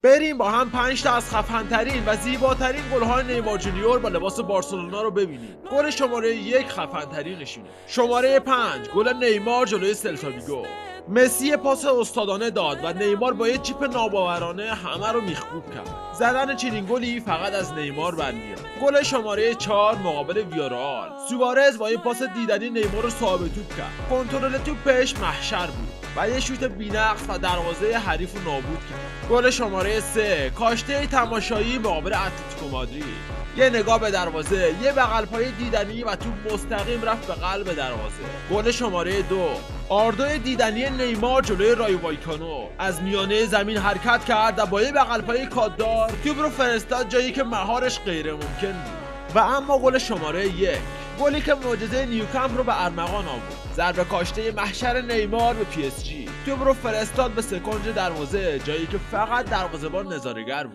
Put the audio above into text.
بریم با هم 5 تا از خفن‌ترین و زیباترین گل‌های نیمار جونیور با لباس بارسلونا رو ببینیم. گل شماره 1 خفن‌ترینشونه. شماره 5 گل نیمار جلوی سلتا ویگو. مسی پاس استادانه داد و نیمار با یه چیپ ناباورانه همه رو میخکوب کرد. زدن چنین گلی فقط از نیمار برمیاد. گل شماره 4 مقابل ویارال. سوارز با یه پاس دیدنی نیمار رو صاحب توپ کرد. کنترل توپش محشر بود و یه شوت بی‌نقص و دروازه حریف رو نابود کرد. گل شماره 3 کاشته تماشایی مقابل اتلتیکو مادرید. یه نگاه به دروازه، یه بغل پای دیدنی و توپ مستقیم رفت به قلب دروازه. گل شماره 2 آردو دیدنی نیمار جلوی رایو وایکانو از میانه زمین حرکت کرد و با یه بغل پای کاددار توپ رو فرستاد جایی که مهارش غیر ممکن بود. و اما گل شماره 1 گلی که معجزه نیوکمپ رو به ارمغان آورد. ضربه کاشته محشر نیمار به PSG. توپ رو فرستاد به سکنج دروازه جایی که فقط دروازه‌بان نظاره‌گر بود.